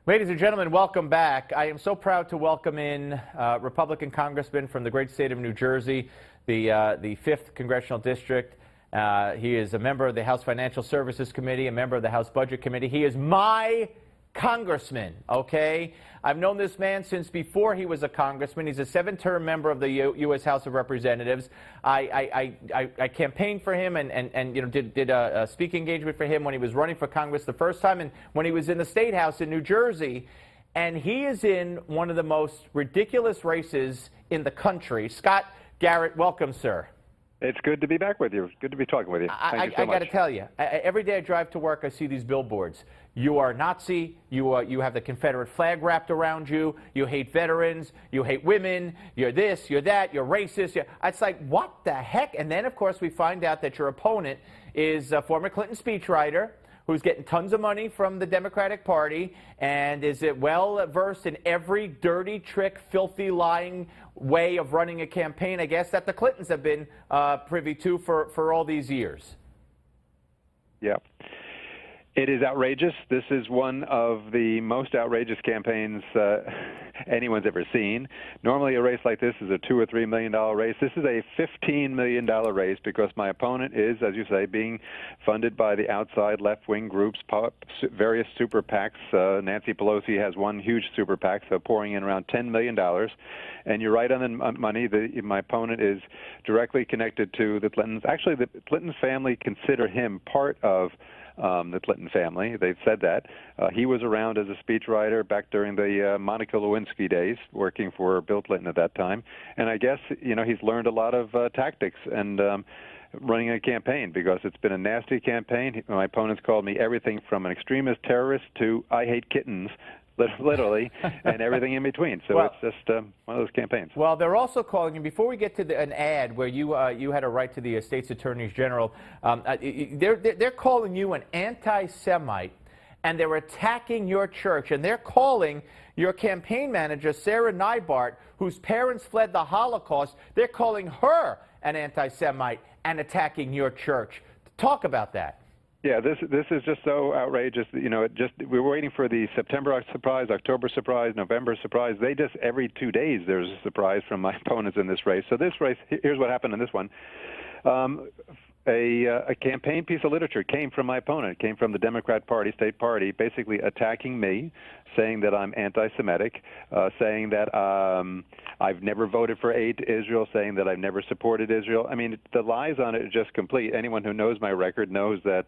Ladies and gentlemen, welcome back. I am so proud to welcome in Republican Congressman from the great state of New Jersey, the 5th Congressional District. He is a member of the House Financial Services Committee, a member of the House Budget Committee. He is my congressman, okay? I've known this man since before he was a congressman. He's a 7-term member of the U.S. House of Representatives. I campaigned for him and you know, did a speaking engagement for him when he was running for Congress the first time and when he was in the State House in New Jersey. And he is in one of the most ridiculous races in the country. Scott Garrett, welcome, sir. It's good to be back with you. Good to be talking with you. Thank you so much. I got to tell you, every day I drive to work, I see these billboards. You are Nazi. You have the Confederate flag wrapped around you. You hate veterans. You hate women. You're this. You're that. You're racist. It's like, what the heck? And then, of course, we find out that your opponent is a former Clinton speechwriter who's getting tons of money from the Democratic Party and is well versed in every dirty trick, filthy, lying way of running a campaign, I guess, that the Clintons have been privy to for all these years. Yeah. It is outrageous. This is one of the most outrageous campaigns anyone's ever seen. Normally a race like this is a $2 or $3 million race. This is a $15 million race because my opponent is, as you say, being funded by the outside left-wing groups, various super PACs. Nancy Pelosi has one huge super PAC, so pouring in around $10 million. And you're right on the money. My opponent is directly connected to the Clintons. Actually, the Clinton family consider him part of the Clinton family. They've said that. He was around as a speechwriter back during the Monica Lewinsky days, working for Bill Clinton at that time. And I guess, you know, he's learned a lot of tactics and running a campaign because it's been a nasty campaign. My opponents called me everything from an extremist terrorist to I hate kittens, literally, and everything in between. So it's just one of those campaigns. Well, they're also calling you, before we get to an ad where you had a write to the state's attorneys general, they're calling you an anti-Semite, and they're attacking your church, and they're calling your campaign manager, Sarah Neibart, whose parents fled the Holocaust, they're calling her an anti-Semite and attacking your church. Talk about that. Yeah, this is just so outrageous. You know, we were waiting for the September surprise, October surprise, November surprise. They just every 2 days there's a surprise from my opponents in this race. So this race, here's what happened in this one. A campaign piece of literature came from my opponent. It came from the Democrat Party, state party, basically attacking me, saying that I'm anti-Semitic, saying that I've never voted for aid to Israel, saying that I've never supported Israel. I mean, the lies on it are just complete. Anyone who knows my record knows that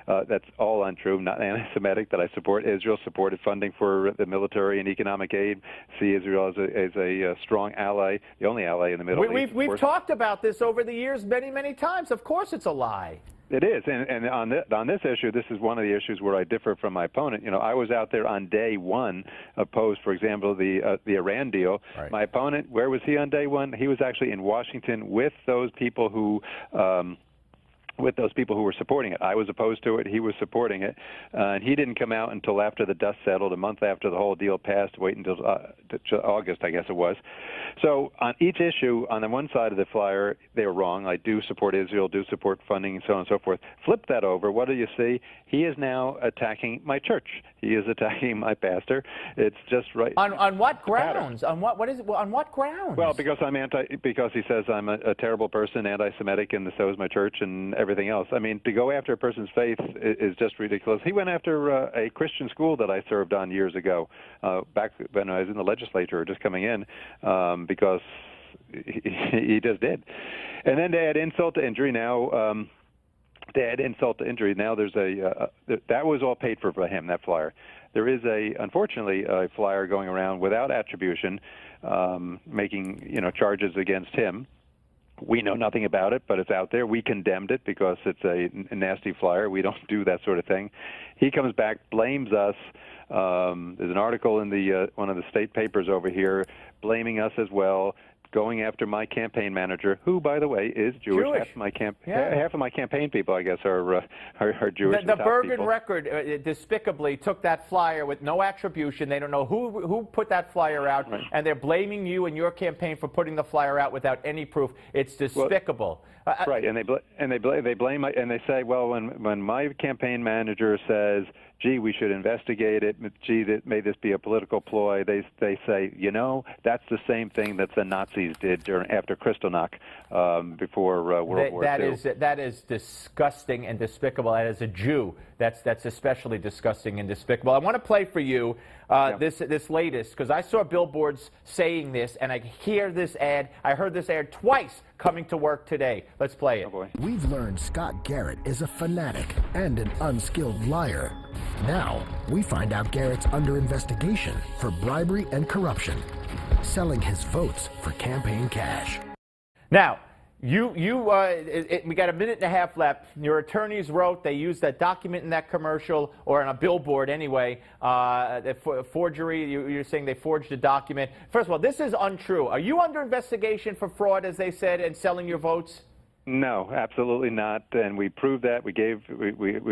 that's all untrue. I'm not anti-Semitic, that I support Israel, supported funding for the military and economic aid, see Israel as a strong ally, the only ally in the Middle East. We've talked about this over the years many, many times. Of course it's a lie. It is, and on this issue, this is one of the issues where I differ from my opponent. You know, I was out there on day one, opposed, for example, the Iran deal. Right. My opponent, where was he on day one? He was actually in Washington with those people who were supporting it. I was opposed to it. He was supporting it. And he didn't come out until after the dust settled, a month after the whole deal passed, wait until August, I guess it was. So on each issue, on the one side of the flyer, they were wrong. I do support Israel, do support funding, and so on and so forth. Flip that over. What do you see? He is now attacking my church. He is attacking my pastor. It's just right. On what grounds? On what is it? On what grounds? Well, because because he says I'm a terrible person, anti-Semitic, and so is my church and everything else. I mean, to go after a person's faith is just ridiculous. He went after a Christian school that I served on years ago, back when I was in the legislature, just coming in, because he just did. And then to add insult to injury, now there's that was all paid for by him, that flyer. There is unfortunately a flyer going around without attribution, making charges against him. We know nothing about it, but it's out there. We condemned it because it's a nasty flyer. We don't do that sort of thing. He comes back, blames us. There's an article in one of the state papers over here blaming us as well, going after my campaign manager, who, by the way, is Jewish. Half of my campaign people, I guess, are Jewish. The Bergen Record despicably took that flyer with no attribution. They don't know who put that flyer out, right. And they're blaming you and your campaign for putting the flyer out without any proof. It's despicable. Right, and they blame and they say, well, when my campaign manager says gee, we should investigate it, gee, may this be a political ploy, they say, that's the same thing that the Nazis did after Kristallnacht before World War II. That is disgusting and despicable. And as a Jew, that's especially disgusting and despicable. I want to play for you this latest, because I saw billboards saying this, and I hear this ad. I heard this ad twice coming to work today. Let's play it. Oh boy. We've learned Scott Garrett is a fanatic and an unskilled liar. Now, we find out Garrett's under investigation for bribery and corruption, selling his votes for campaign cash. Now, we got a minute and a half left. Your attorneys wrote they used that document in that commercial, or on a billboard anyway, forgery. You're saying they forged a document. First of all, this is untrue. Are you under investigation for fraud, as they said, and selling your votes? No, absolutely not. And we proved that. We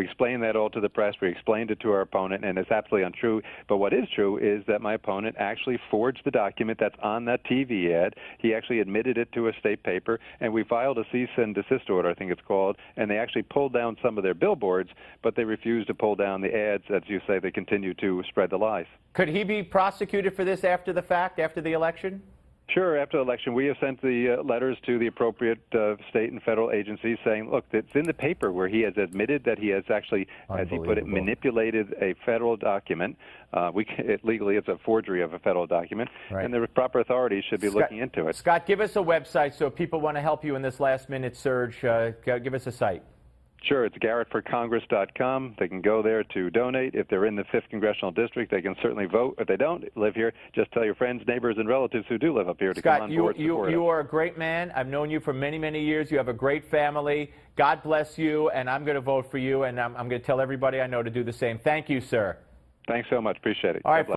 explained that all to the press. We explained it to our opponent, and it's absolutely untrue. But what is true is that my opponent actually forged the document that's on that TV ad. He actually admitted it to a state paper, and we filed a cease and desist order, I think it's called, and they actually pulled down some of their billboards, but they refused to pull down the ads. As you say, they continue to spread the lies. Could he be prosecuted for this after the fact, after the election? Sure. After the election, we have sent the letters to the appropriate state and federal agencies saying, look, it's in the paper where he has admitted that he has actually, as he put it, manipulated a federal document. Legally, it's a forgery of a federal document, right, and the proper authorities should be looking into it. Scott, give us a website so if people want to help you in this last-minute surge. Give us a site. Sure, it's GarrettForCongress.com. They can go there to donate. If they're in the 5th Congressional District, they can certainly vote. If they don't live here, just tell your friends, neighbors, and relatives who do live up here to come on board. Scott, you are a great man. I've known you for many, many years. You have a great family. God bless you, and I'm going to vote for you, and I'm going to tell everybody I know to do the same. Thank you, sir. Thanks so much. Appreciate it. All right.